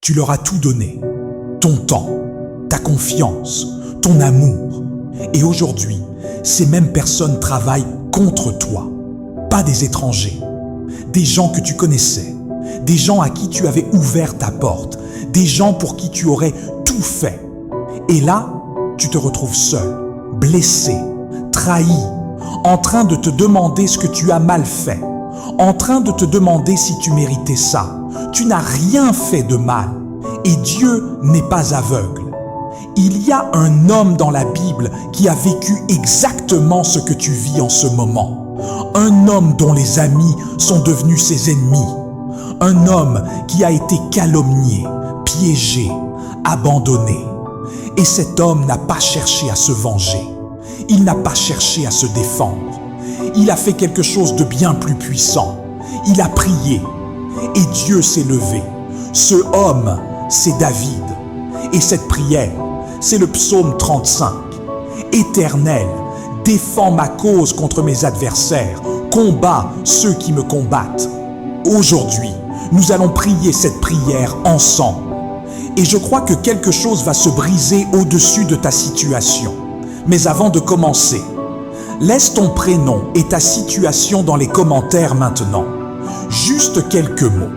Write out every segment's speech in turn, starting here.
Tu leur as tout donné, ton temps, ta confiance, ton amour. Et aujourd'hui, ces mêmes personnes travaillent contre toi. Pas des étrangers, des gens que tu connaissais, des gens à qui tu avais ouvert ta porte, des gens pour qui tu aurais tout fait. Et là, tu te retrouves seul, blessé, trahi, en train de te demander ce que tu as mal fait, en train de te demander si tu méritais ça. Tu n'as rien fait de mal et Dieu n'est pas aveugle. Il y a un homme dans la Bible qui a vécu exactement ce que tu vis en ce moment. Un homme dont les amis sont devenus ses ennemis. Un homme qui a été calomnié, piégé, abandonné. Et cet homme n'a pas cherché à se venger. Il n'a pas cherché à se défendre. Il a fait quelque chose de bien plus puissant. Il a prié et Dieu s'est levé. Ce homme, c'est David. Et cette prière, c'est le psaume 35. Éternel, défends ma cause contre mes adversaires, combat ceux qui me combattent. Aujourd'hui, nous allons prier cette prière ensemble. Et je crois que quelque chose va se briser au-dessus de ta situation. Mais avant de commencer, laisse ton prénom et ta situation dans les commentaires maintenant. Juste quelques mots.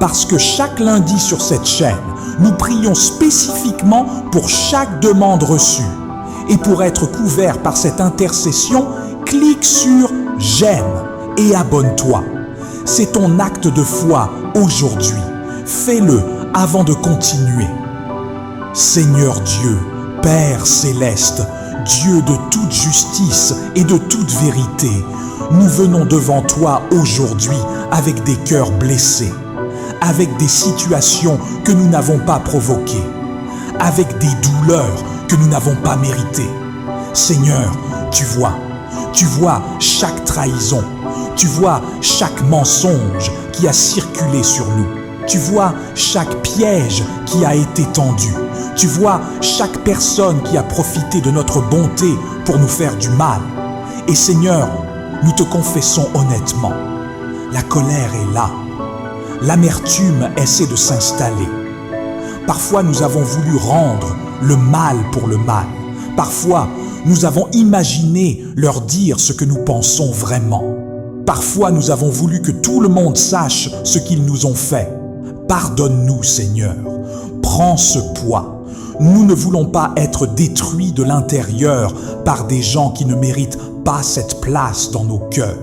Parce que chaque lundi sur cette chaîne, nous prions spécifiquement pour chaque demande reçue. Et pour être couvert par cette intercession, clique sur « J'aime » et abonne-toi. C'est ton acte de foi aujourd'hui. Fais-le avant de continuer. Seigneur Dieu, Père céleste, Dieu de toute justice et de toute vérité, nous venons devant toi aujourd'hui avec des cœurs blessés, avec des situations que nous n'avons pas provoquées, avec des douleurs que nous n'avons pas méritées. Seigneur, tu vois chaque trahison, tu vois chaque mensonge qui a circulé sur nous. Tu vois chaque piège qui a été tendu. Tu vois chaque personne qui a profité de notre bonté pour nous faire du mal. Et Seigneur, nous te confessons honnêtement, la colère est là. L'amertume essaie de s'installer. Parfois, nous avons voulu rendre le mal pour le mal. Parfois, nous avons imaginé leur dire ce que nous pensons vraiment. Parfois, nous avons voulu que tout le monde sache ce qu'ils nous ont fait. Pardonne-nous, Seigneur. Prends ce poids. Nous ne voulons pas être détruits de l'intérieur par des gens qui ne méritent pas cette place dans nos cœurs.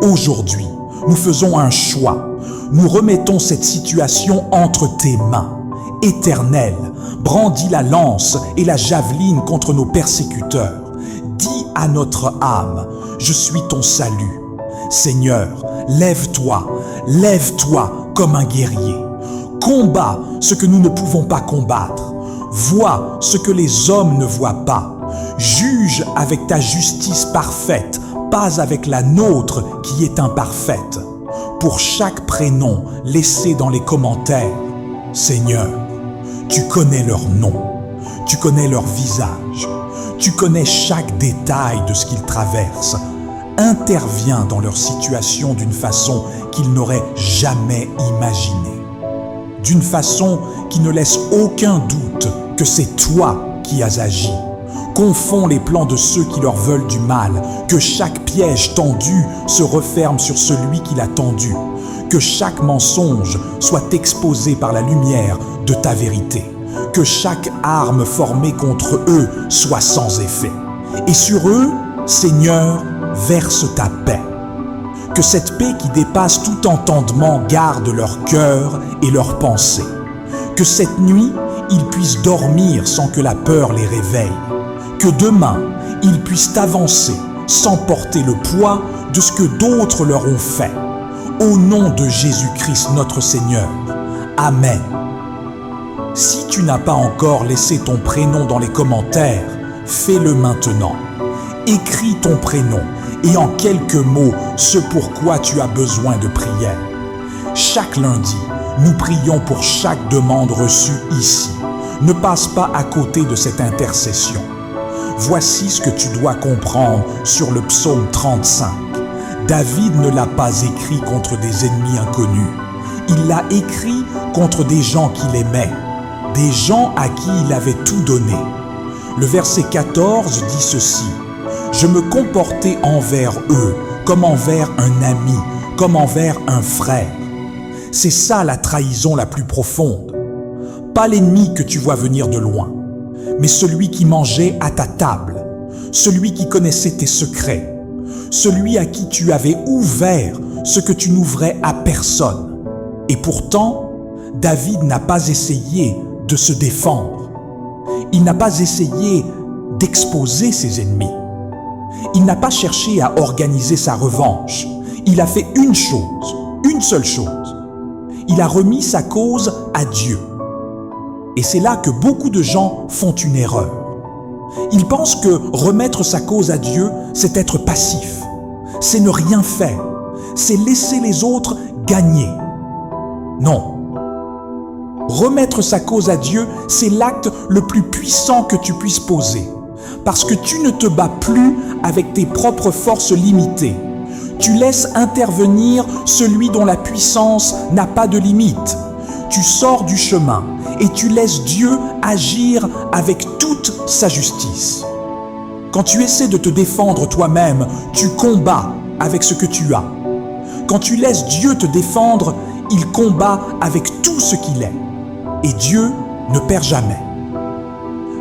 Aujourd'hui, nous faisons un choix. Nous remettons cette situation entre tes mains. Éternel, brandis la lance et la javeline contre nos persécuteurs. Dis à notre âme, je suis ton salut. Seigneur, lève-toi comme un guerrier. Combat ce que nous ne pouvons pas combattre. Vois ce que les hommes ne voient pas. Juge avec ta justice parfaite, pas avec la nôtre qui est imparfaite. Pour chaque prénom laissé dans les commentaires, Seigneur, tu connais leur nom, tu connais leur visage, tu connais chaque détail de ce qu'ils traversent. Interviens dans leur situation d'une façon qu'ils n'auraient jamais imaginée. D'une façon qui ne laisse aucun doute que c'est toi qui as agi. Confonds les plans de ceux qui leur veulent du mal, que chaque piège tendu se referme sur celui qui l'a tendu, que chaque mensonge soit exposé par la lumière de ta vérité, que chaque arme formée contre eux soit sans effet. Et sur eux, Seigneur, verse ta paix. Que cette paix qui dépasse tout entendement garde leur cœur et leurs pensées. Que cette nuit, ils puissent dormir sans que la peur les réveille. Que demain, ils puissent avancer sans porter le poids de ce que d'autres leur ont fait. Au nom de Jésus-Christ notre Seigneur. Amen. Si tu n'as pas encore laissé ton prénom dans les commentaires, fais-le maintenant. Écris ton prénom et en quelques mots ce pourquoi tu as besoin de prière. Chaque lundi, nous prions pour chaque demande reçue ici. Ne passe pas à côté de cette intercession. Voici ce que tu dois comprendre sur le psaume 35. David ne l'a pas écrit contre des ennemis inconnus. Il l'a écrit contre des gens qu'il aimait, des gens à qui il avait tout donné. Le verset 14 dit ceci: « Je me comportais envers eux comme envers un ami, comme envers un frère. » C'est ça la trahison la plus profonde. Pas l'ennemi que tu vois venir de loin, mais celui qui mangeait à ta table, celui qui connaissait tes secrets, celui à qui tu avais ouvert ce que tu n'ouvrais à personne. Et pourtant, David n'a pas essayé de se défendre. Il n'a pas essayé d'exposer ses ennemis. Il n'a pas cherché à organiser sa revanche. Il a fait une chose, une seule chose. Il a remis sa cause à Dieu. Et c'est là que beaucoup de gens font une erreur. Ils pensent que remettre sa cause à Dieu, c'est être passif. C'est ne rien faire. C'est laisser les autres gagner. Non. Remettre sa cause à Dieu, c'est l'acte le plus puissant que tu puisses poser. Parce que tu ne te bats plus avec tes propres forces limitées. Tu laisses intervenir celui dont la puissance n'a pas de limite. Tu sors du chemin et tu laisses Dieu agir avec toute sa justice. Quand tu essaies de te défendre toi-même, tu combats avec ce que tu as. Quand tu laisses Dieu te défendre, il combat avec tout ce qu'il est. Et Dieu ne perd jamais.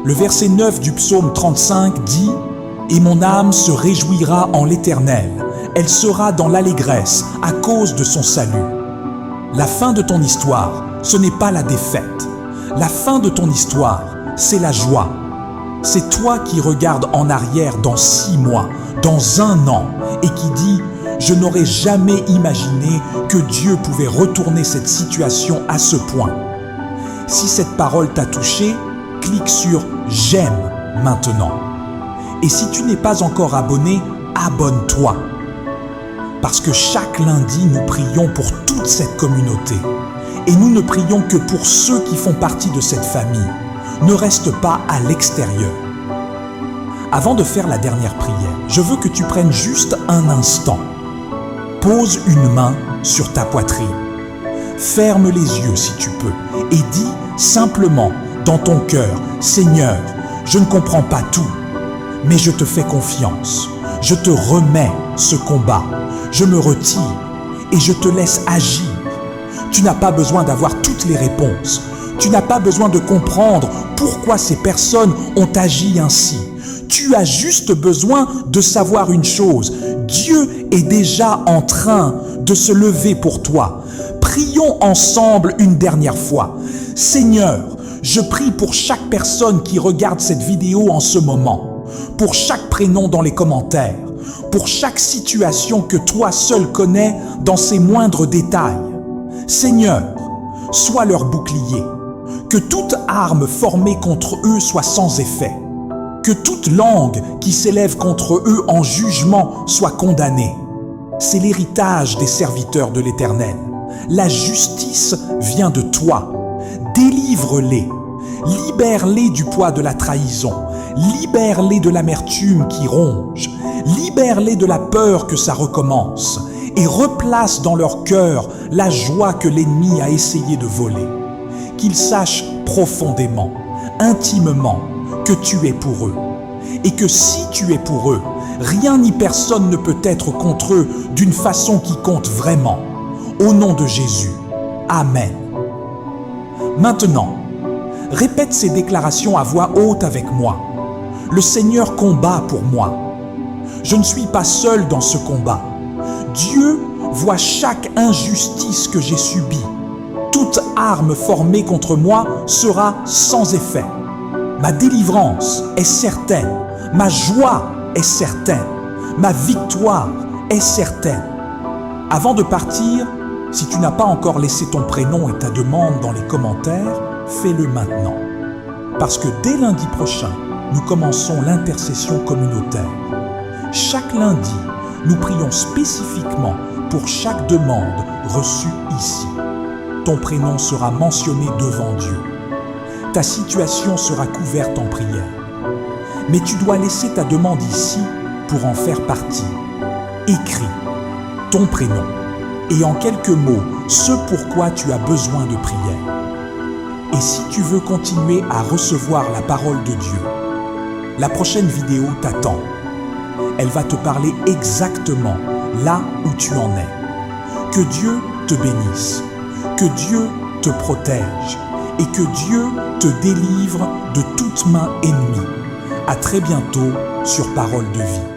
Le verset 9 du psaume 35 dit « Et mon âme se réjouira en l'Éternel, elle sera dans l'allégresse à cause de son salut. » La fin de ton histoire, ce n'est pas la défaite. La fin de ton histoire, c'est la joie. C'est toi qui regardes en arrière dans 6 mois, dans 1 an, et qui dis « Je n'aurais jamais imaginé que Dieu pouvait retourner cette situation à ce point. » Si cette parole t'a touché, clique sur « J'aime » maintenant. Et si tu n'es pas encore abonné, abonne-toi. Parce que chaque lundi, nous prions pour toute cette communauté. Et nous ne prions que pour ceux qui font partie de cette famille. Ne reste pas à l'extérieur. Avant de faire la dernière prière, je veux que tu prennes juste un instant. Pose une main sur ta poitrine. Ferme les yeux si tu peux et dis simplement dans ton cœur, « Seigneur, je ne comprends pas tout, mais je te fais confiance. Je te remets ce combat. Je me retire et je te laisse agir. Tu n'as pas besoin d'avoir toutes les réponses. Tu n'as pas besoin de comprendre pourquoi ces personnes ont agi ainsi. Tu as juste besoin de savoir une chose. Dieu est déjà en train de se lever pour toi. Prions ensemble une dernière fois. Seigneur, je prie pour chaque personne qui regarde cette vidéo en ce moment, pour chaque prénom dans les commentaires, pour chaque situation que toi seul connais dans ses moindres détails. Seigneur, sois leur bouclier, que toute arme formée contre eux soit sans effet, que toute langue qui s'élève contre eux en jugement soit condamnée. C'est l'héritage des serviteurs de l'Éternel. La justice vient de toi. Délivre-les, libère-les du poids de la trahison, libère-les de l'amertume qui ronge, libère-les de la peur que ça recommence et replace dans leur cœur la joie que l'ennemi a essayé de voler. Qu'ils sachent profondément, intimement, que tu es pour eux et que si tu es pour eux, rien ni personne ne peut être contre eux d'une façon qui compte vraiment. Au nom de Jésus, Amen. Maintenant, répète ces déclarations à voix haute avec moi. Le Seigneur combat pour moi. Je ne suis pas seul dans ce combat. Dieu voit chaque injustice que j'ai subie. Toute arme formée contre moi sera sans effet. Ma délivrance est certaine. Ma joie est certaine. Ma victoire est certaine. Avant de partir, si tu n'as pas encore laissé ton prénom et ta demande dans les commentaires, fais-le maintenant. Parce que dès lundi prochain, nous commençons l'intercession communautaire. Chaque lundi, nous prions spécifiquement pour chaque demande reçue ici. Ton prénom sera mentionné devant Dieu. Ta situation sera couverte en prière. Mais tu dois laisser ta demande ici pour en faire partie. Écris ton prénom et en quelques mots ce pourquoi tu as besoin de prière. Et si tu veux continuer à recevoir la parole de Dieu, la prochaine vidéo t'attend. Elle va te parler exactement là où tu en es. Que Dieu te bénisse, que Dieu te protège et que Dieu te délivre de toute main ennemie. À très bientôt sur Parole de vie.